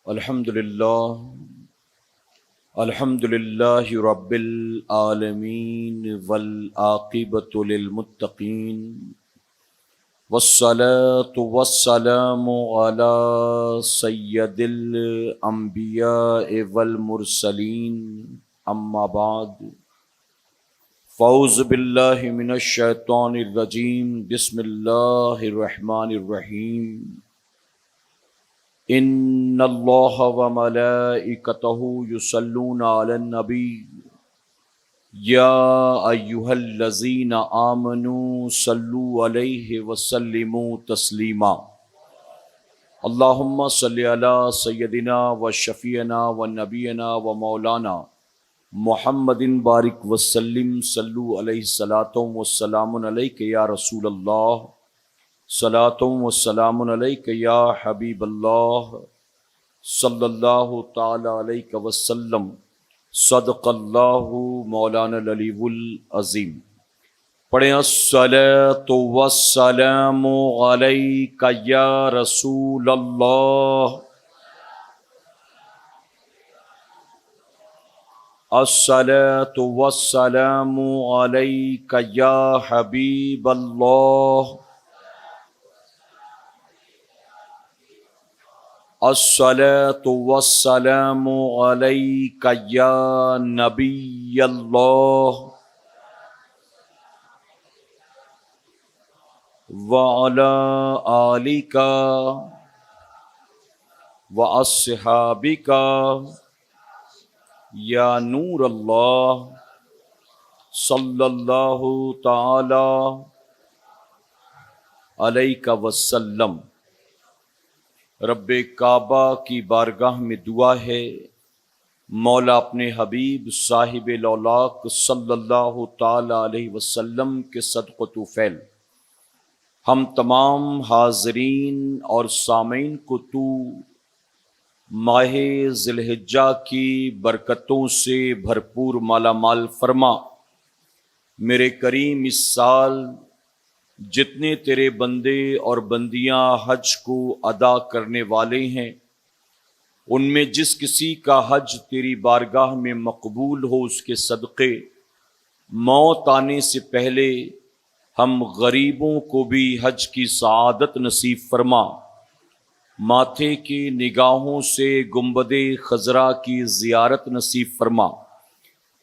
الحمدللہ رب العالمین والعاقبۃ للمتقین والصلاة والسلام علی سید الانبیاء والمرسلین اما بعد فاعوذ باللہ من الشیطان الرجیم بسم اللہ الرحمن الرحیم ان اللہ وملائکتہ یصلون علی النبی یا ایہا الذین آمنوا صلوا علیہ وسلموا تسلیما اللہم صلی علی سیدنا و شفیعنا و نبینا و مولانا محمد بارک وسلم صلو علیہ الصلاۃ والسلام علیک یا رسول اللہ صلاۃ والسلام علیک یا حبیب اللہ صلی اللہ تعالی علیہ وسلم صدق اللہ مولانا العلی العظیم۔ پڑھیں الصلاۃ والسلام علیک یا رسول اللہ، الصلاۃ والسلام علیک یا حبیب اللہ، الصلاۃ والسلام علیک یا نبی اللہ وعلی آلک واصحابک یا نور اللہ صلی اللہ تعالی علیہ وسلم۔ رب کعبہ کی بارگاہ میں دعا ہے، مولا اپنے حبیب صاحب لولاک صلی اللہ تعالی علیہ وسلم کے صدق و طفیل ہم تمام حاضرین اور سامعین کو تو ماہ ذی الحجہ کی برکتوں سے بھرپور مالا مال فرما۔ میرے کریم اس سال جتنے تیرے بندے اور بندیاں حج کو ادا کرنے والے ہیں، ان میں جس کسی کا حج تیری بارگاہ میں مقبول ہو، اس کے صدقے موت آنے سے پہلے ہم غریبوں کو بھی حج کی سعادت نصیب فرما۔ ماتھے کی نگاہوں سے گنبد خضرا کی زیارت نصیب فرما،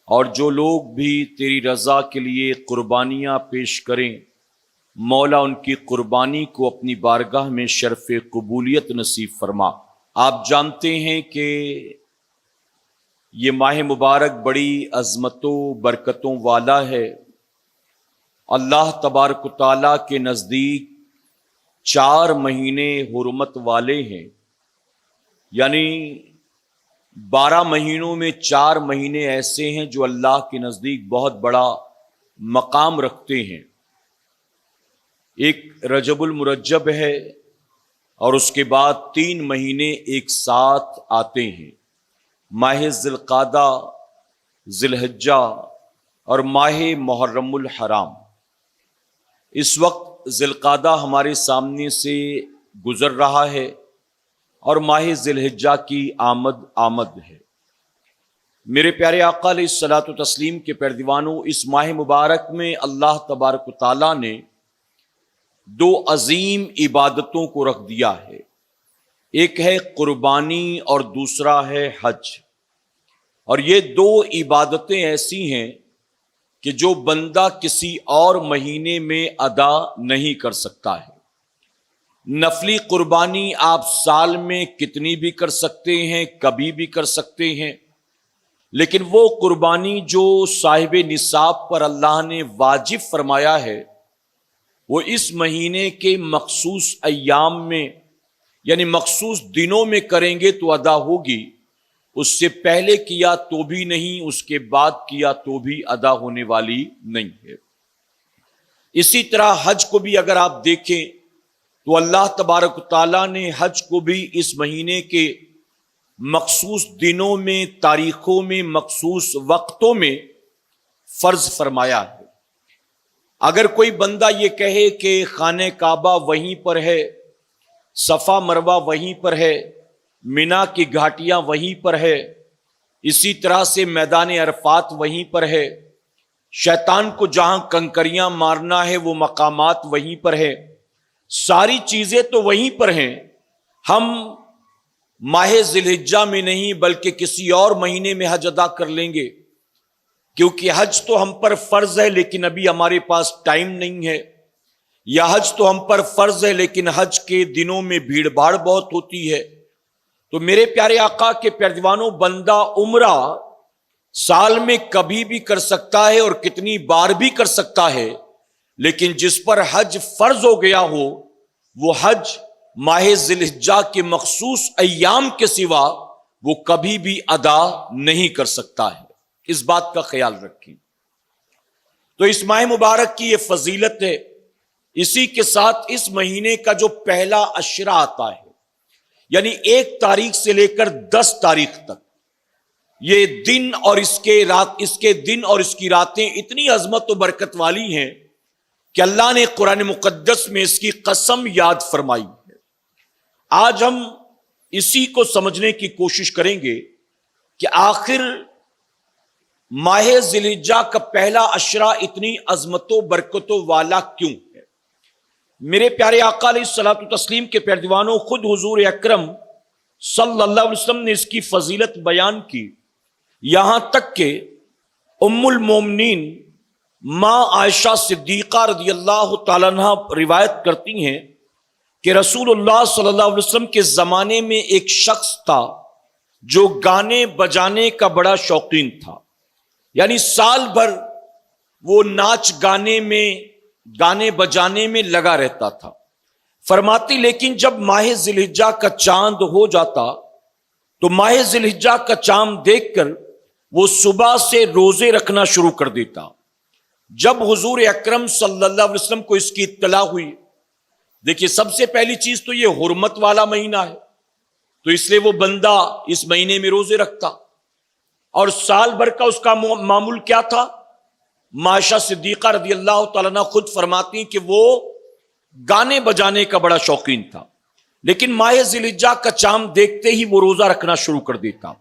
اور جو لوگ بھی تیری رضا کے لیے قربانیاں پیش کریں، مولا ان کی قربانی کو اپنی بارگاہ میں شرف قبولیت نصیب فرما۔ آپ جانتے ہیں کہ یہ ماہ مبارک بڑی عظمتوں برکتوں والا ہے۔ اللہ تبارک و تعالیٰ کے نزدیک 4 مہینے حرمت والے ہیں، یعنی 12 مہینوں میں 4 مہینے ایسے ہیں جو اللہ کے نزدیک بہت بڑا مقام رکھتے ہیں۔ ایک رجب المرجب ہے، اور اس کے بعد 3 مہینے ایک ساتھ آتے ہیں، ماہ ذی القعدہ، ذی الحجہ اور ماہ محرم الحرام۔ اس وقت ذی القعدہ ہمارے سامنے سے گزر رہا ہے، اور ماہ ذی الحجہ کی آمد ہے۔ میرے پیارے آقا علیہ الصلاۃ والتسلیم کے پیروانوں، اس ماہ مبارک میں اللہ تبارک و تعالیٰ نے 2 عظیم عبادتوں کو رکھ دیا ہے، ایک ہے قربانی اور دوسرا ہے حج۔ اور یہ 2 عبادتیں ایسی ہیں کہ جو بندہ کسی اور مہینے میں ادا نہیں کر سکتا ہے۔ نفلی قربانی آپ سال میں کتنی بھی کر سکتے ہیں، کبھی بھی کر سکتے ہیں، لیکن وہ قربانی جو صاحب نصاب پر اللہ نے واجب فرمایا ہے، وہ اس مہینے کے مخصوص ایام میں، یعنی مخصوص دنوں میں کریں گے تو ادا ہوگی، اس سے پہلے کیا تو بھی نہیں، اس کے بعد کیا تو بھی ادا ہونے والی نہیں ہے۔ اسی طرح حج کو بھی اگر آپ دیکھیں تو اللہ تبارک و تعالیٰ نے حج کو بھی اس مہینے کے مخصوص دنوں میں، تاریخوں میں، مخصوص وقتوں میں فرض فرمایا ہے۔ اگر کوئی بندہ یہ کہے کہ خانہ کعبہ وہیں پر ہے، صفا مروہ وہیں پر ہے، مینا کی گھاٹیاں وہیں پر ہے، اسی طرح سے میدان عرفات وہیں پر ہے، شیطان کو جہاں کنکریاں مارنا ہے وہ مقامات وہیں پر ہے، ساری چیزیں تو وہیں پر ہیں۔ ہم ماہ ذی الحجہ میں نہیں بلکہ کسی اور مہینے میں حج ادا کر لیں گے، کیونکہ حج تو ہم پر فرض ہے لیکن ابھی ہمارے پاس ٹائم نہیں ہے، یا حج تو ہم پر فرض ہے لیکن حج کے دنوں میں بھیڑ بھاڑ بہت ہوتی ہے۔ تو میرے پیارے آقا کے پیروانوں، بندہ عمرہ سال میں کبھی بھی کر سکتا ہے اور کتنی بار بھی کر سکتا ہے، لیکن جس پر حج فرض ہو گیا ہو وہ حج ماہ ذی الحجہ کے مخصوص ایام کے سوا وہ کبھی بھی ادا نہیں کر سکتا ہے، اس بات کا خیال رکھیں۔ تو اس ماہ مبارک کی یہ فضیلت ہے، اسی کے ساتھ اس مہینے کا جو پہلا عشرہ آتا ہے، یعنی 1 تاریخ سے لے کر 10 تاریخ تک، یہ دن اور اس کے دن اور اس کی راتیں اتنی عظمت و برکت والی ہیں کہ اللہ نے قرآن مقدس میں اس کی قسم یاد فرمائی ہے۔ آج ہم اسی کو سمجھنے کی کوشش کریں گے کہ آخر ماہ ذی الحجہ کا پہلا عشرہ اتنی عظمت و برکتوں والا کیوں ہے۔ میرے پیارے آقا علیہ الصلوۃ والتسلیم کے پیروانوں، خود حضور اکرم صلی اللہ علیہ وسلم نے اس کی فضیلت بیان کی، یہاں تک کہ ام المومنین ماں عائشہ صدیقہ رضی اللہ تعالیٰ عنہ روایت کرتی ہیں کہ رسول اللہ صلی اللہ علیہ وسلم کے زمانے میں ایک شخص تھا جو گانے بجانے کا بڑا شوقین تھا، یعنی سال بھر وہ ناچ گانے بجانے میں لگا رہتا تھا۔ فرماتی لیکن جب ماہ ذی الحجہ کا چاند ہو جاتا تو ماہ ذی الحجہ کا چاند دیکھ کر وہ صبح سے روزے رکھنا شروع کر دیتا۔ جب حضور اکرم صلی اللہ علیہ وسلم کو اس کی اطلاع ہوئی، دیکھیے سب سے پہلی چیز تو یہ حرمت والا مہینہ ہے، تو اس لیے وہ بندہ اس مہینے میں روزے رکھتا، اور سال بھر کا اس کا معمول کیا تھا؟ عائشہ صدیقہ رضی اللہ تعالیٰ عنہ خود فرماتی کہ وہ گانے بجانے کا بڑا شوقین تھا، لیکن ماہ ذی الحجہ کا چاند دیکھتے ہی وہ روزہ رکھنا شروع کر دیتا۔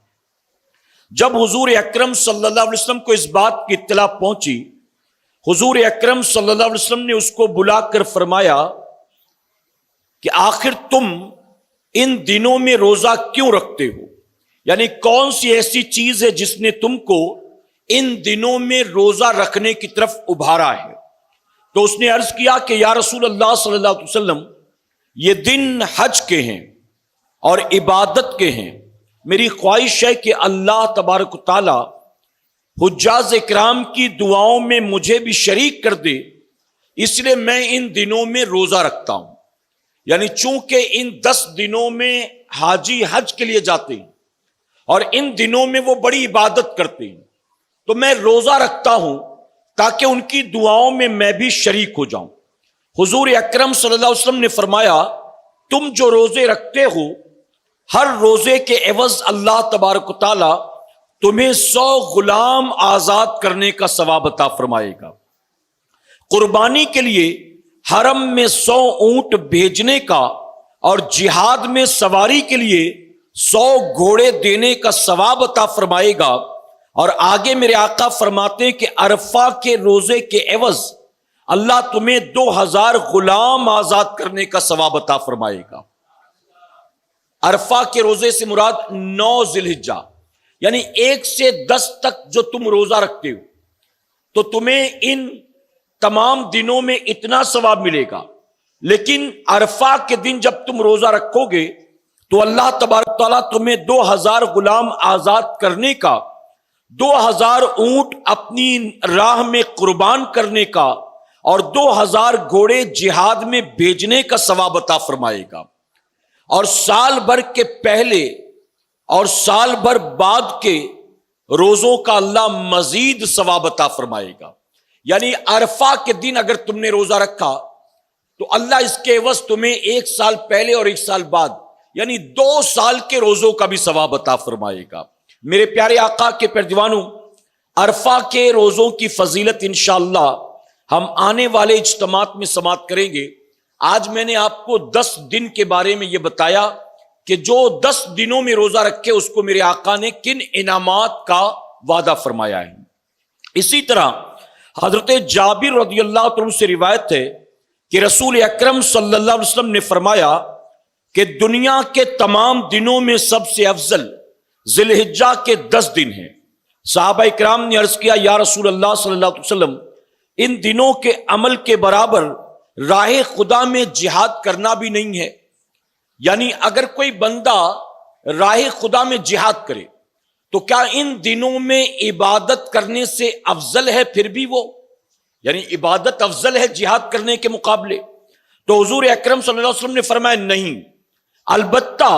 جب حضور اکرم صلی اللہ علیہ وسلم کو اس بات کی اطلاع پہنچی، حضور اکرم صلی اللہ علیہ وسلم نے اس کو بلا کر فرمایا کہ آخر تم ان دنوں میں روزہ کیوں رکھتے ہو، یعنی کون سی ایسی چیز ہے جس نے تم کو ان دنوں میں روزہ رکھنے کی طرف ابھارا ہے؟ تو اس نے عرض کیا کہ یا رسول اللہ صلی اللہ علیہ وسلم، یہ دن حج کے ہیں اور عبادت کے ہیں، میری خواہش ہے کہ اللہ تبارک و تعالی حجاج اکرام کی دعاؤں میں مجھے بھی شریک کر دے، اس لیے میں ان دنوں میں روزہ رکھتا ہوں۔ یعنی چونکہ ان 10 دنوں میں حاجی حج کے لیے جاتے ہیں اور ان دنوں میں وہ بڑی عبادت کرتے ہیں، تو میں روزہ رکھتا ہوں تاکہ ان کی دعاؤں میں میں بھی شریک ہو جاؤں۔ حضور اکرم صلی اللہ علیہ وسلم نے فرمایا تم جو روزے رکھتے ہو، ہر روزے کے عوض اللہ تبارک و تعالی تمہیں 100 غلام آزاد کرنے کا ثواب عطا فرمائے گا۔ قربانی کے لیے حرم میں 100 اونٹ بھیجنے کا اور جہاد میں سواری کے لیے 100 گھوڑے دینے کا ثواب عطا فرمائے گا، اور آگے میرے آقا فرماتے ہیں کہ عرفہ کے روزے کے عوض اللہ تمہیں 2000 غلام آزاد کرنے کا ثواب عطا فرمائے گا۔ عرفہ کے روزے سے مراد 9 ذی الحجہ، یعنی 1 سے 10 تک جو تم روزہ رکھتے ہو، تو تمہیں ان تمام دنوں میں اتنا ثواب ملے گا، لیکن عرفہ کے دن جب تم روزہ رکھو گے تو اللہ تبارک تعالیٰ تمہیں 2000 غلام آزاد کرنے کا، 2000 اونٹ اپنی راہ میں قربان کرنے کا، اور 2000 گھوڑے جہاد میں بھیجنے کا ثواب عطا فرمائے گا۔ اور سال بھر کے پہلے اور سال بھر بعد کے روزوں کا اللہ مزید ثواب عطا فرمائے گا۔ یعنی عرفہ کے دن اگر تم نے روزہ رکھا تو اللہ اس کے عوض تمہیں 1 سال پہلے اور 1 سال بعد، یعنی 2 سال کے روزوں کا بھی ثواب عطا فرمائے گا۔ میرے پیارے آقا کے پیروانوں، عرفہ کے روزوں کی فضیلت انشاءاللہ ہم آنے والے اجتماعات میں سماعت کریں گے۔ آج میں نے آپ کو 10 دن کے بارے میں یہ بتایا کہ جو 10 دنوں میں روزہ رکھے اس کو میرے آقا نے کن انعامات کا وعدہ فرمایا ہے۔ اسی طرح حضرت جابر رضی اللہ عنہ سے روایت ہے کہ رسول اکرم صلی اللہ علیہ وسلم نے فرمایا کہ دنیا کے تمام دنوں میں سب سے افضل ذی الحجہ کے 10 دن ہیں۔ صحابہ اکرام نے عرض کیا یا رسول اللہ صلی اللہ علیہ وسلم، ان دنوں کے عمل کے برابر راہ خدا میں جہاد کرنا بھی نہیں ہے؟ یعنی اگر کوئی بندہ راہ خدا میں جہاد کرے تو کیا ان دنوں میں عبادت کرنے سے افضل ہے؟ پھر بھی وہ یعنی عبادت افضل ہے جہاد کرنے کے مقابلے؟ تو حضور اکرم صلی اللہ علیہ وسلم نے فرمایا نہیں، البتہ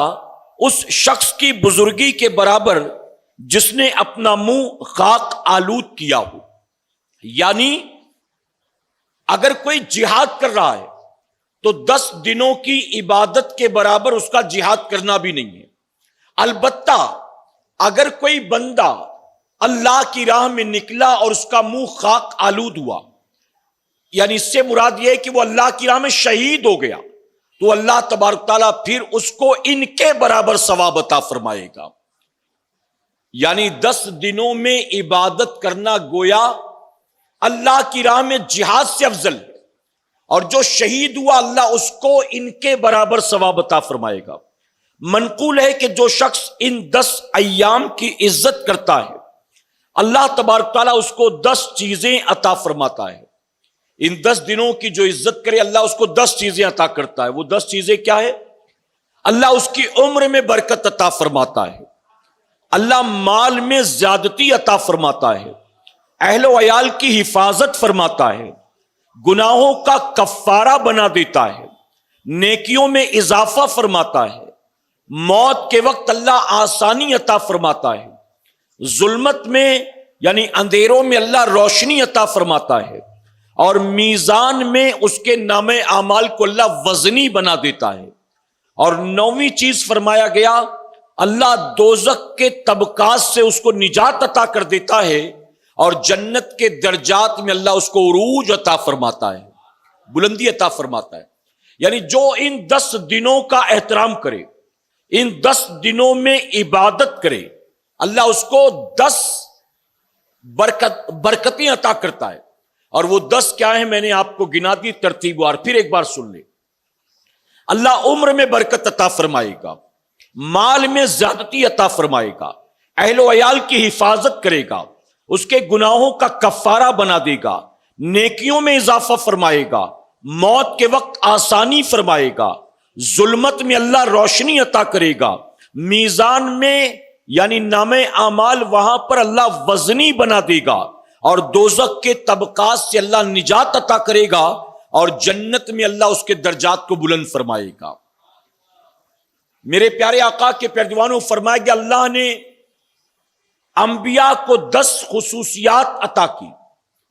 اس شخص کی بزرگی کے برابر جس نے اپنا منہ خاک آلود کیا ہو۔ یعنی اگر کوئی جہاد کر رہا ہے تو 10 دنوں کی عبادت کے برابر اس کا جہاد کرنا بھی نہیں ہے۔ البتہ اگر کوئی بندہ اللہ کی راہ میں نکلا اور اس کا منہ خاک آلود ہوا، یعنی اس سے مراد یہ ہے کہ وہ اللہ کی راہ میں شہید ہو گیا، تو اللہ تبارک تعالیٰ پھر اس کو ان کے برابر ثواب عطا فرمائے گا۔ یعنی 10 دنوں میں عبادت کرنا گویا اللہ کی راہ میں جہاد سے افضل ہے، اور جو شہید ہوا اللہ اس کو ان کے برابر ثواب عطا فرمائے گا۔ منقول ہے کہ جو شخص ان 10 ایام کی عزت کرتا ہے اللہ تبارک تعالیٰ اس کو 10 چیزیں عطا فرماتا ہے۔ ان 10 دنوں کی جو عزت کرے اللہ اس کو 10 چیزیں عطا کرتا ہے۔ وہ 10 چیزیں کیا ہے؟ اللہ اس کی عمر میں برکت عطا فرماتا ہے، اللہ مال میں زیادتی عطا فرماتا ہے، اہل و عیال کی حفاظت فرماتا ہے، گناہوں کا کفارہ بنا دیتا ہے، نیکیوں میں اضافہ فرماتا ہے، موت کے وقت اللہ آسانی عطا فرماتا ہے، ظلمت میں یعنی اندھیروں میں اللہ روشنی عطا فرماتا ہے، اور میزان میں اس کے نام اعمال کو اللہ وزنی بنا دیتا ہے۔ اور 9ویں چیز فرمایا گیا اللہ دوزخ کے طبقات سے اس کو نجات عطا کر دیتا ہے، اور جنت کے درجات میں اللہ اس کو عروج عطا فرماتا ہے، بلندی عطا فرماتا ہے۔ یعنی جو ان 10 دنوں کا احترام کرے، ان 10 دنوں میں عبادت کرے، اللہ اس کو 10 برکتیں عطا کرتا ہے۔ اور وہ 10 کیا ہیں؟ میں نے آپ کو گنا دی ترتیب وار، پھر ایک بار سن لیں۔ اللہ عمر میں برکت عطا فرمائے گا، مال میں زیادتی عطا فرمائے گا، اہل و عیال کی حفاظت کرے گا، اس کے گناہوں کا کفارہ بنا دے گا، نیکیوں میں اضافہ فرمائے گا، موت کے وقت آسانی فرمائے گا، ظلمت میں اللہ روشنی عطا کرے گا، میزان میں یعنی نام اعمال وہاں پر اللہ وزنی بنا دے گا، اور دوزخ کے طبقات سے اللہ نجات عطا کرے گا، اور جنت میں اللہ اس کے درجات کو بلند فرمائے گا۔ میرے پیارے آقا کے پیروانوں فرمایا کہ اللہ نے انبیاء کو 10 خصوصیات عطا کی،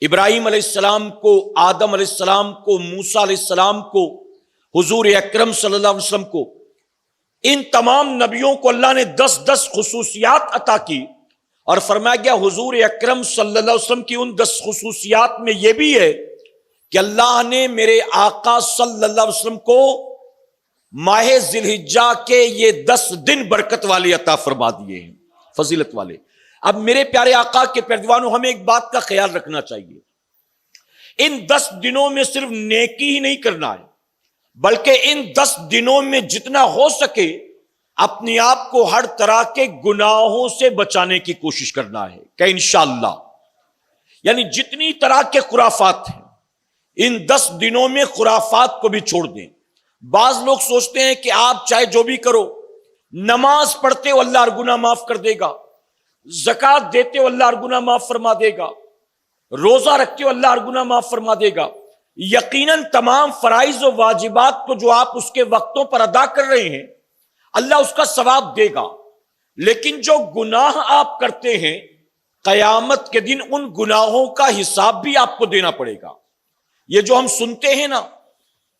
ابراہیم علیہ السلام کو، آدم علیہ السلام کو، موسیٰ علیہ السلام کو، حضور اکرم صلی اللہ علیہ وسلم کو۔ ان تمام نبیوں کو اللہ نے 10 خصوصیات عطا کی، اور فرمایا گیا حضور اکرم صلی اللہ علیہ وسلم کی ان 10 خصوصیات میں یہ بھی ہے کہ اللہ نے میرے آقا صلی اللہ علیہ وسلم کو ماہ ذی الحجہ کے یہ 10 دن برکت والے عطا فرما دیے ہیں، فضیلت والے۔ اب میرے پیارے آقا کے پیروانوں، ہمیں ایک بات کا خیال رکھنا چاہیے، ان 10 دنوں میں صرف نیکی ہی نہیں کرنا ہے، بلکہ ان 10 دنوں میں جتنا ہو سکے اپنے آپ کو ہر طرح کے گناہوں سے بچانے کی کوشش کرنا ہے کہ انشاءاللہ، یعنی جتنی طرح کے خرافات ہیں ان 10 دنوں میں خرافات کو بھی چھوڑ دیں۔ بعض لوگ سوچتے ہیں کہ آپ چاہے جو بھی کرو، نماز پڑھتے ہو اللہ ہر گناہ معاف کر دے گا، زکوٰۃ دیتے ہو اللہ ہر گناہ معاف فرما دے گا، روزہ رکھتے ہو اللہ ہر گناہ معاف فرما دے گا۔ یقیناً تمام فرائض و واجبات کو جو آپ اس کے وقتوں پر ادا کر رہے ہیں اللہ اس کا ثواب دے گا، لیکن جو گناہ آپ کرتے ہیں قیامت کے دن ان گناہوں کا حساب بھی آپ کو دینا پڑے گا۔ یہ جو ہم سنتے ہیں نا،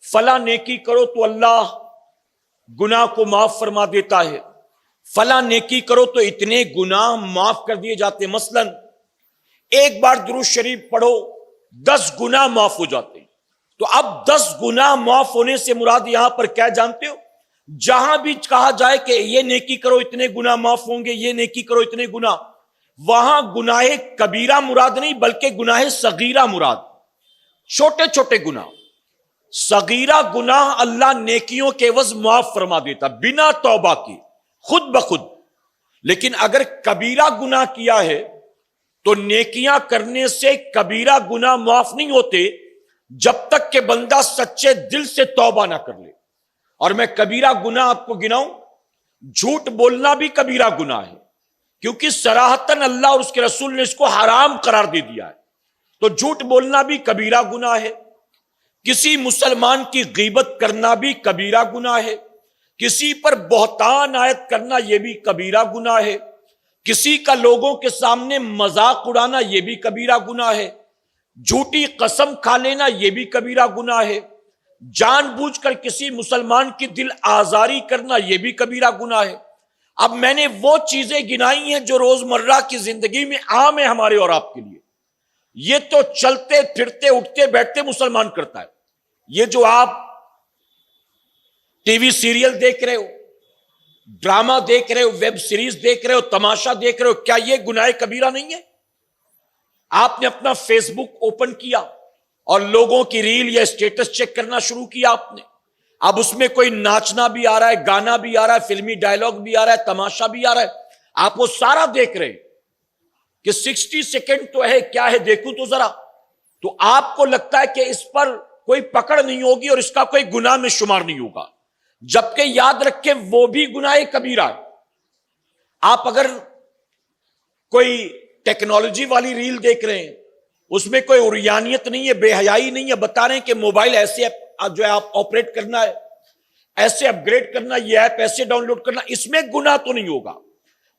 فلاں نیکی کرو تو اللہ گناہ کو معاف فرما دیتا ہے، فلاں نیکی کرو تو اتنے گناہ معاف کر دیے جاتے، مثلا ایک بار درود شریف پڑھو 10 گناہ معاف ہو جاتے ہیں۔ تو اب 10 گناہ معاف ہونے سے مراد یہاں پر کیا جانتے ہو؟ جہاں بھی کہا جائے کہ یہ نیکی کرو اتنے گناہ معاف ہوں گے، یہ نیکی کرو اتنے گناہ، وہاں گناہ کبیرہ مراد نہیں بلکہ گناہ صغیرہ مراد، چھوٹے چھوٹے گناہ۔ صغیرہ گناہ اللہ نیکیوں کے عوض معاف فرما دیتا بنا توبہ کی، خود بخود۔ لیکن اگر کبیرہ گناہ کیا ہے تو نیکیاں کرنے سے کبیرہ گناہ معاف نہیں ہوتے جب تک کہ بندہ سچے دل سے توبہ نہ کر لے۔ اور میں کبیرہ گناہ آپ کو گناؤں، جھوٹ بولنا بھی کبیرہ گناہ ہے، کیونکہ صراحتاً اللہ اور اس کے رسول نے اس کو حرام قرار دے دیا ہے، تو جھوٹ بولنا بھی کبیرہ گناہ ہے۔ کسی مسلمان کی غیبت کرنا بھی کبیرہ گناہ ہے، کسی پر بہتان عائد کرنا یہ بھی کبیرہ گناہ ہے، کسی کا لوگوں کے سامنے مذاق اڑانا یہ بھی کبیرہ گناہ ہے، جھوٹی قسم کھا لینا یہ بھی کبیرہ گناہ ہے، جان بوجھ کر کسی مسلمان کی دل آزاری کرنا یہ بھی کبیرہ گناہ ہے۔ اب میں نے وہ چیزیں گنائی ہیں جو روزمرہ کی زندگی میں عام ہے ہمارے اور آپ کے لیے، یہ تو چلتے پھرتے اٹھتے بیٹھتے مسلمان کرتا ہے۔ یہ جو آپ ٹی وی سیریل دیکھ رہے ہو، ڈرامہ دیکھ رہے ہو، ویب سیریز دیکھ رہے ہو، تماشا دیکھ رہے ہو، کیا یہ گناہ کبیرہ نہیں ہے؟ آپ نے اپنا فیس بک اوپن کیا اور لوگوں کی ریل یا اسٹیٹس چیک کرنا شروع کیا آپ نے، اب اس میں کوئی ناچنا بھی آ رہا ہے، گانا بھی آ رہا ہے، فلمی ڈائلاگ بھی آ رہا ہے، تماشا بھی آ رہا ہے، آپ وہ سارا دیکھ رہے ہیں کہ 60 سیکنڈ تو ہے، کیا ہے دیکھوں تو ذرا، تو آپ کو لگتا ہے کہ اس پر کوئی پکڑ نہیں ہوگی اور اس کا کوئی گناہ میں شمار نہیں ہوگا، جبکہ یاد رکھیں وہ بھی گناہ کبیرہ ہے۔ آپ اگر کوئی ٹیکنالوجی والی ریل دیکھ رہے ہیں، اس میں کوئی عریانیت نہیں ہے، بے حیائی نہیں ہے، بتا رہے ہیں کہ موبائل ایسے جو ہے آپ آپریٹ کرنا ہے، ایسے اپ گریڈ کرنا، یہ ایپ ایسے ڈاؤن لوڈ کرنا، اس میں گناہ تو نہیں ہوگا،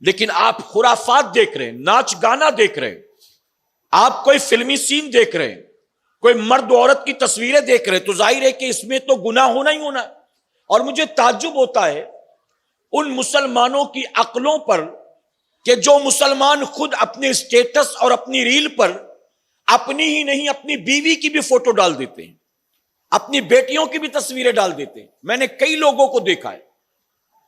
لیکن آپ خرافات دیکھ رہے ہیں، ناچ گانا دیکھ رہے ہیں، آپ کوئی فلمی سین دیکھ رہے ہیں، کوئی مرد عورت کی تصویریں دیکھ رہے ہیں، تو ظاہر ہے کہ اس میں تو گناہ ہونا ہی ہونا ہے۔ اور مجھے تعجب ہوتا ہے ان مسلمانوں کی عقلوں پر کہ جو مسلمان خود اپنے اسٹیٹس اور اپنی ریل پر اپنی ہی نہیں اپنی بیوی کی بھی فوٹو ڈال دیتے ہیں، اپنی بیٹیوں کی بھی تصویریں ڈال دیتے ہیں۔ میں نے کئی لوگوں کو دیکھا ہے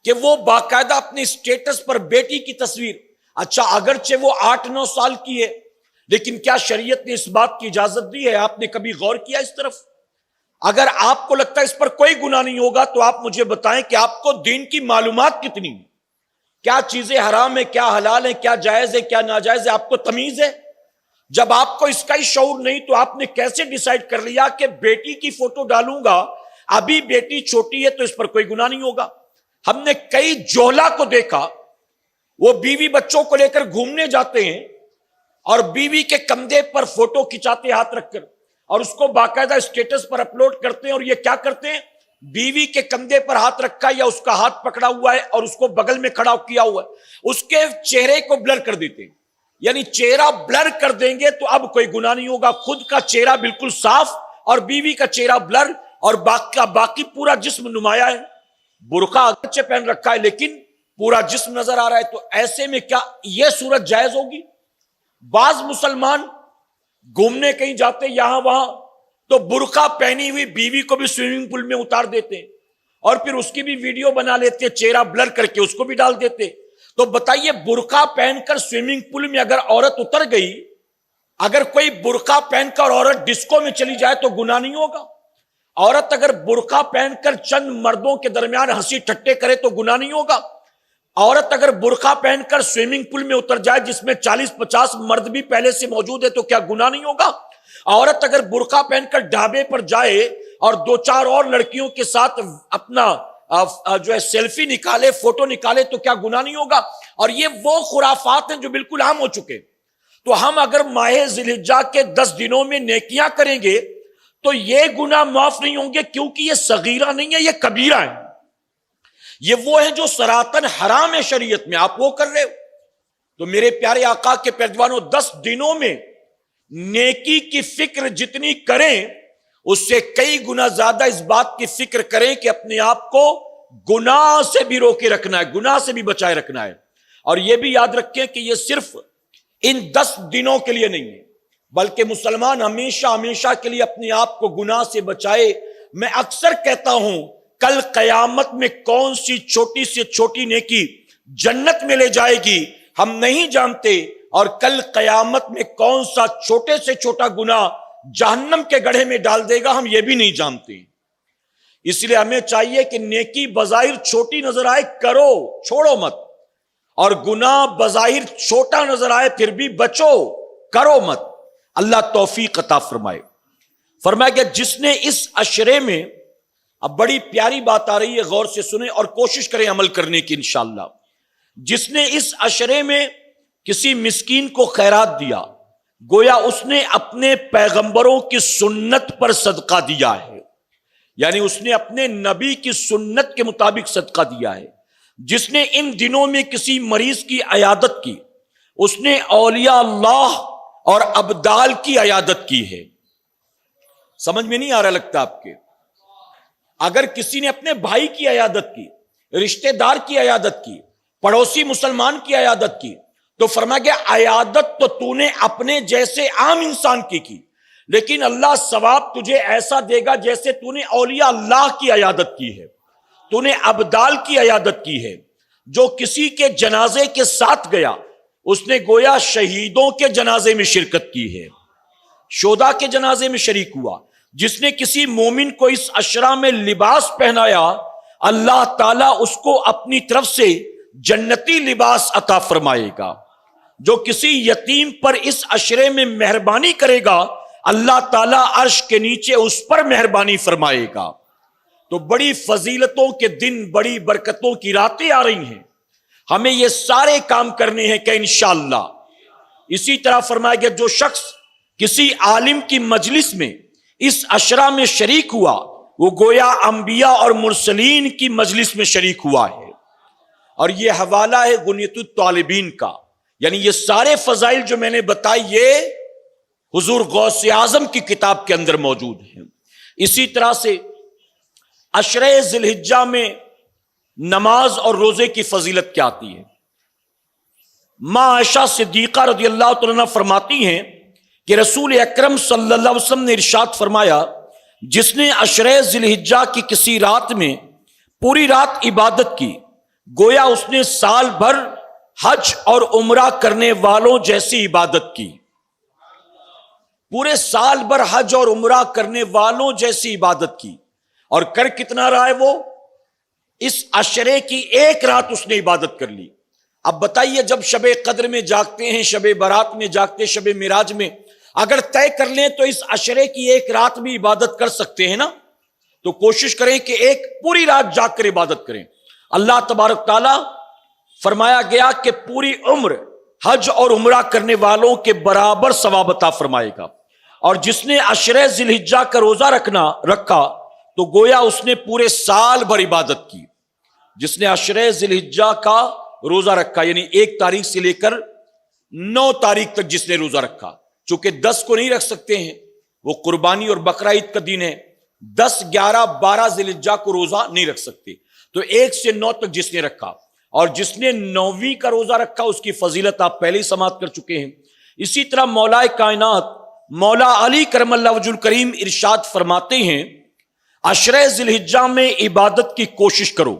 کہ وہ باقاعدہ اپنے اسٹیٹس پر بیٹی کی تصویر، اچھا اگرچہ وہ 8-9 سال کی ہے، لیکن کیا شریعت نے اس بات کی اجازت دی ہے؟ آپ نے کبھی غور کیا اس طرف؟ اگر آپ کو لگتا ہے اس پر کوئی گناہ نہیں ہوگا تو آپ مجھے بتائیں کہ آپ کو دین کی معلومات کتنی ہیں، کیا چیزیں حرام ہیں، کیا حلال ہیں، کیا جائز ہے، کیا ناجائز ہے، آپ کو تمیز ہے؟ جب آپ کو اس کا ہی شعور نہیں تو آپ نے کیسے ڈیسائیڈ کر لیا کہ بیٹی کی فوٹو ڈالوں گا، ابھی بیٹی چھوٹی ہے تو اس پر کوئی گناہ نہیں ہوگا؟ ہم نے کئی جوہلا کو دیکھا، وہ بیوی بچوں کو لے کر گھومنے جاتے ہیں اور بیوی کے کندھے پر فوٹو کھچاتے ہاتھ رکھ کر اور اس کو باقاعدہ اسٹیٹس پر اپلوڈ کرتے ہیں، اور یہ کیا کرتے ہیں، بیوی کے کندھے پر ہاتھ رکھا یا اس کا ہاتھ پکڑا ہوا ہے اور اس کو بغل میں کھڑا کیا ہوا ہے، اس کے چہرے کو بلر کر دیتے ہیں، یعنی چہرہ بلر کر دیں گے تو اب کوئی گناہ نہیں ہوگا، خود کا چہرہ بالکل صاف اور بیوی کا چہرہ بلر اور باقی پورا جسم نمایاں ہے، برقع اگرچہ پہن رکھا ہے لیکن پورا جسم نظر آ رہا ہے، تو ایسے میں کیا یہ صورت جائز ہوگی؟ بعض مسلمان گھومنے کہیں جاتے یہاں وہاں تو برقع پہنی ہوئی بیوی کو بھی سوئمنگ پول میں اتار دیتے ہیں اور پھر اس کی بھی ویڈیو بنا لیتے، چہرہ بلر کر کے اس کو بھی ڈال دیتے۔ تو بتائیے برقع پہن کر سوئمنگ پول میں اگر عورت اتر گئی، اگر کوئی برقع پہن کر عورت ڈسکو میں چلی جائے تو گناہ نہیں ہوگا؟ عورت اگر برقع پہن کر چند مردوں کے درمیان ہنسی ٹھٹے کرے تو گناہ نہیں ہوگا؟ عورت اگر برقع پہن کر سوئمنگ پول میں اتر جائے جس میں 40-50 مرد بھی پہلے سے موجود ہے تو کیا گناہ نہیں ہوگا؟ عورت اگر برقع پہن کر ڈھابے پر جائے اور 2-4 اور لڑکیوں کے ساتھ اپنا جو ہے سیلفی نکالے، فوٹو نکالے تو کیا گناہ نہیں ہوگا؟ اور یہ وہ خرافات ہیں جو بالکل عام ہو چکے۔ تو ہم اگر ماہ ذی الحجہ کے 10 دنوں میں نیکیاں کریں گے تو یہ گناہ معاف نہیں ہوں گے، کیونکہ یہ صغیرہ نہیں ہے، یہ کبیرہ ہے، یہ وہ ہیں جو صراحتاً حرام ہے شریعت میں، آپ وہ کر رہے ہو۔ تو میرے پیارے آقا کے پیروانوں، 10 دنوں میں نیکی کی فکر جتنی کریں اس سے کئی گنا زیادہ اس بات کی فکر کریں کہ اپنے آپ کو گناہ سے بھی روکے رکھنا ہے، گناہ سے بھی بچائے رکھنا ہے۔ اور یہ بھی یاد رکھیں کہ یہ صرف ان 10 دنوں کے لیے نہیں ہے، بلکہ مسلمان ہمیشہ ہمیشہ کے لیے اپنے آپ کو گناہ سے بچائے۔ میں اکثر کہتا ہوں کل قیامت میں کون سی چھوٹی سے چھوٹی نیکی جنت میں لے جائے گی ہم نہیں جانتے، اور کل قیامت میں کون سا چھوٹے سے چھوٹا گناہ جہنم کے گڑھے میں ڈال دے گا ہم یہ بھی نہیں جانتے۔ اس لیے ہمیں چاہیے کہ نیکی بظاہر چھوٹی نظر آئے کرو، چھوڑو مت، اور گناہ بظاہر چھوٹا نظر آئے پھر بھی بچو، کرو مت۔ اللہ توفیق عطا فرمائے۔ فرمایا کہ جس نے اس عشرے میں، اب بڑی پیاری بات آ رہی ہے، غور سے سنیں اور کوشش کریں عمل کرنے کی انشاءاللہ۔ جس نے اس عشرے میں کسی مسکین کو خیرات دیا، گویا اس نے اپنے پیغمبروں کی سنت پر صدقہ دیا ہے، یعنی اس نے اپنے نبی کی سنت کے مطابق صدقہ دیا ہے۔ جس نے ان دنوں میں کسی مریض کی عیادت کی، اس نے اولیاء اللہ اور ابدال کی عیادت کی ہے۔ سمجھ میں نہیں آ رہا لگتا آپ کے؟ اگر کسی نے اپنے بھائی کی عیادت کی، رشتہ دار کی عیادت کی، پڑوسی مسلمان کی عیادت کی، تو فرمایا گیا عیادت تو نے اپنے جیسے عام انسان کی، لیکن اللہ ثواب تجھے ایسا دے گا جیسے نے اولیاء اللہ کی عیادت کی ہے، نے ابدال کی عیادت کی ہے۔ جو کسی کے جنازے کے ساتھ گیا، اس نے گویا شہیدوں کے جنازے میں شرکت کی ہے، شہداء کے جنازے میں شریک ہوا۔ جس نے کسی مومن کو اس عشرہ میں لباس پہنایا، اللہ تعالیٰ اس کو اپنی طرف سے جنتی لباس عطا فرمائے گا۔ جو کسی یتیم پر اس عشرے میں مہربانی کرے گا، اللہ تعالیٰ عرش کے نیچے اس پر مہربانی فرمائے گا۔ تو بڑی فضیلتوں کے دن، بڑی برکتوں کی راتیں آ رہی ہیں، ہمیں یہ سارے کام کرنے ہیں کہ انشاءاللہ۔ اسی طرح فرمایا گیا جو شخص کسی عالم کی مجلس میں اس عشرہ میں شریک ہوا، وہ گویا انبیاء اور مرسلین کی مجلس میں شریک ہوا ہے۔ اور یہ حوالہ ہے غنیۃ الطالبین کا، یعنی یہ سارے فضائل جو میں نے بتائی یہ حضور غوث اعظم کی کتاب کے اندر موجود ہیں۔ اسی طرح سے عشرہ ذی الحجہ میں نماز اور روزے کی فضیلت کیا آتی ہے؟ ماں عائشہ صدیقہ رضی اللہ تعالیٰ عنہ فرماتی ہیں کہ رسول اکرم صلی اللہ علیہ وسلم نے ارشاد فرمایا، جس نے عشرہ ذی الحجہ کی کسی رات میں پوری رات عبادت کی، گویا اس نے سال بھر حج اور عمرہ کرنے والوں جیسی عبادت کی۔ پورے سال بھر حج اور عمرہ کرنے والوں جیسی عبادت کی، اور کر کتنا رہا ہے وہ؟ اس عشرے کی ایک رات اس نے عبادت کر لی۔ اب بتائیے جب شب قدر میں جاگتے ہیں، شب برات میں جاگتے، شب معراج میں اگر طے کر لیں تو اس عشرے کی ایک رات بھی عبادت کر سکتے ہیں نا؟ تو کوشش کریں کہ ایک پوری رات جاگ کر عبادت کریں۔ اللہ تبارک تعالیٰ فرمایا گیا کہ پوری عمر حج اور عمرہ کرنے والوں کے برابر ثواب عطا فرمائے گا۔ اور جس نے عشرہ ذی الحجہ کا روزہ رکھا تو گویا اس نے پورے سال بھر عبادت کی۔ جس نے عشرہ ذی الحجہ کا روزہ رکھا، یعنی 1 تاریخ سے لے کر 9 تاریخ تک جس نے روزہ رکھا، چونکہ 10 کو نہیں رکھ سکتے ہیں، وہ قربانی اور بقرہ عید کا دن ہے، 10، 11، 12 ذی الحجہ کو روزہ نہیں رکھ سکتے، تو 1 سے 9 تک جس نے رکھا، اور جس نے 9ویں کا روزہ رکھا اس کی فضیلت آپ پہلے ہی سماعت کر چکے ہیں۔ اسی طرح مولا کائنات مولا علی کرم اللہ وجہ الکریم ارشاد فرماتے ہیں، عشرہ ذی الحجہ میں عبادت کی کوشش کرو،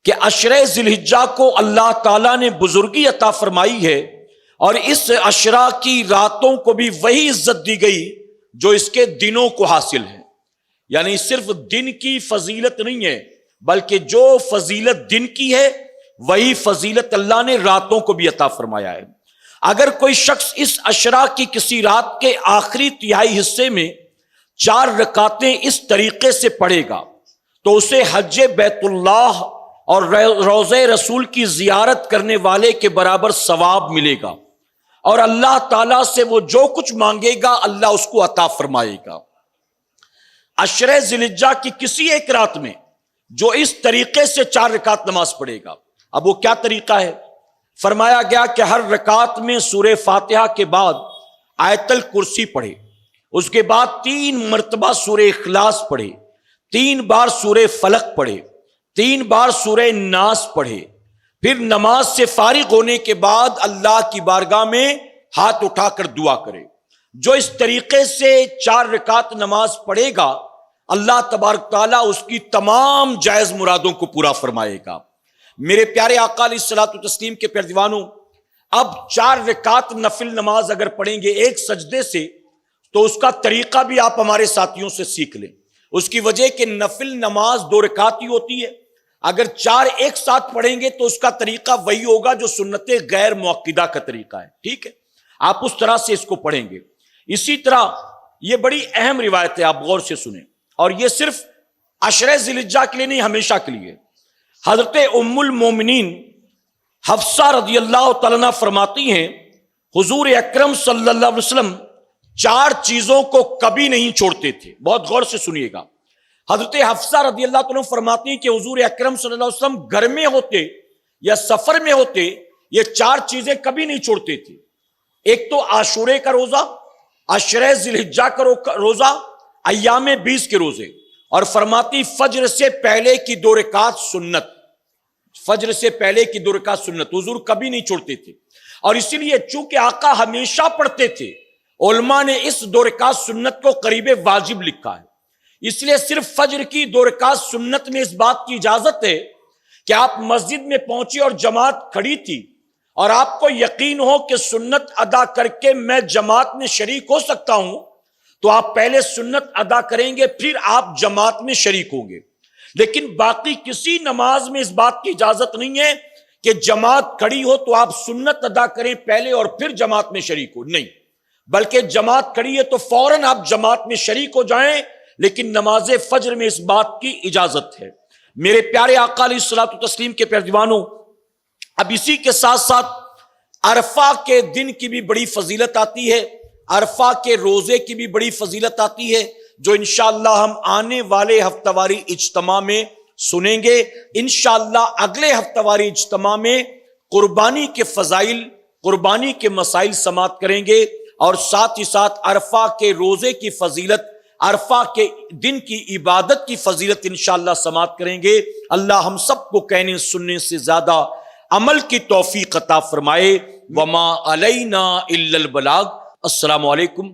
کہ عشرہ ذی الحجہ کو اللہ تعالیٰ نے بزرگی عطا فرمائی ہے، اور اس عشرہ کی راتوں کو بھی وہی عزت دی گئی جو اس کے دنوں کو حاصل ہے۔ یعنی صرف دن کی فضیلت نہیں ہے، بلکہ جو فضیلت دن کی ہے وہی فضیلت اللہ نے راتوں کو بھی عطا فرمایا ہے۔ اگر کوئی شخص اس عشرہ کی کسی رات کے آخری تہائی حصے میں 4 رکعتیں اس طریقے سے پڑھے گا تو اسے حج بیت اللہ اور روضہ رسول کی زیارت کرنے والے کے برابر ثواب ملے گا، اور اللہ تعالیٰ سے وہ جو کچھ مانگے گا اللہ اس کو عطا فرمائے گا۔ عشرہ ذی الحجہ کی کسی ایک رات میں جو اس طریقے سے 4 رکعت نماز پڑھے گا، اب وہ کیا طریقہ ہے؟ فرمایا گیا کہ ہر رکعت میں سورہ فاتحہ کے بعد آیت الکرسی پڑھے، اس کے بعد 3 مرتبہ سورہ اخلاص پڑھے، 3 بار سورہ فلق پڑھے، 3 بار سورہ ناس پڑھے، پھر نماز سے فارغ ہونے کے بعد اللہ کی بارگاہ میں ہاتھ اٹھا کر دعا کرے۔ جو اس طریقے سے 4 رکعت نماز پڑھے گا اللہ تبارک تعالیٰ اس کی تمام جائز مرادوں کو پورا فرمائے گا۔ میرے پیارے آقا علیہ الصلوۃ والتسلیم کے پیروانوں، اب 4 رکعت نفل نماز اگر پڑھیں گے ایک سجدے سے، تو اس کا طریقہ بھی آپ ہمارے ساتھیوں سے سیکھ لیں۔ اس کی وجہ کہ نفل نماز 2 رکعت ہی ہوتی ہے، اگر 4 ایک ساتھ پڑھیں گے تو اس کا طریقہ وہی ہوگا جو سنت غیر مؤکدہ کا طریقہ ہے، ٹھیک ہے؟ آپ اس طرح سے اس کو پڑھیں گے۔ اسی طرح یہ بڑی اہم روایت ہے، آپ غور سے سنیں، اور یہ صرف عشرہ ذی الحجہ کے لیے نہیں، ہمیشہ کے لیے۔ حضرت ام المومنین حفصہ رضی اللہ تعالیٰ عنہ فرماتی ہیں حضور اکرم صلی اللہ علیہ وسلم 4 چیزوں کو کبھی نہیں چھوڑتے تھے۔ بہت غور سے سنیے گا، حضرت حفصہ رضی اللہ تعالیٰ عنہ فرماتی ہیں کہ حضور اکرم صلی اللہ علیہ وسلم گھر میں ہوتے یا سفر میں ہوتے، یہ 4 چیزیں کبھی نہیں چھوڑتے تھے۔ ایک تو عاشورے کا روزہ، عشرہ ذی الحجہ کا روزہ، ایام 20 کے روزے، اور فرماتی فجر سے پہلے کی 2 رکعت سنت، فجر سے پہلے کی 2 رکعت سنت حضور کبھی نہیں چھوڑتے تھے۔ اور اسی لیے چونکہ آقا ہمیشہ پڑھتے تھے، علماء نے اس 2 رکعت سنت کو قریب واجب لکھا ہے۔ اس لیے صرف فجر کی 2 رکعت سنت میں اس بات کی اجازت ہے کہ آپ مسجد میں پہنچے اور جماعت کھڑی تھی اور آپ کو یقین ہو کہ سنت ادا کر کے میں جماعت میں شریک ہو سکتا ہوں، تو آپ پہلے سنت ادا کریں گے، پھر آپ جماعت میں شریک ہوں گے۔ لیکن باقی کسی نماز میں اس بات کی اجازت نہیں ہے کہ جماعت کھڑی ہو تو آپ سنت ادا کریں پہلے اور پھر جماعت میں شریک ہو، نہیں، بلکہ جماعت کھڑی ہے تو فوراً آپ جماعت میں شریک ہو جائیں، لیکن نماز فجر میں اس بات کی اجازت ہے۔ میرے پیارے آقا علیہ الصلوۃ والتسلیم کے پیروانوں، اب اسی کے ساتھ ساتھ عرفہ کے دن کی بھی بڑی فضیلت آتی ہے، عرفہ کے روزے کی بھی بڑی فضیلت آتی ہے، جو انشاءاللہ ہم آنے والے ہفتہ واری اجتماع میں سنیں گے۔ انشاءاللہ اگلے ہفتہ واری اجتماع میں قربانی کے فضائل، قربانی کے مسائل سماعت کریں گے، اور ساتھ ہی ساتھ عرفہ کے روزے کی فضیلت، عرفہ کے دن کی عبادت کی فضیلت انشاءاللہ سماعت کریں گے۔ اللہ ہم سب کو کہنے سننے سے زیادہ عمل کی توفیق عطا فرمائے۔ وما علینا الا البلاغ۔ السلام علیکم۔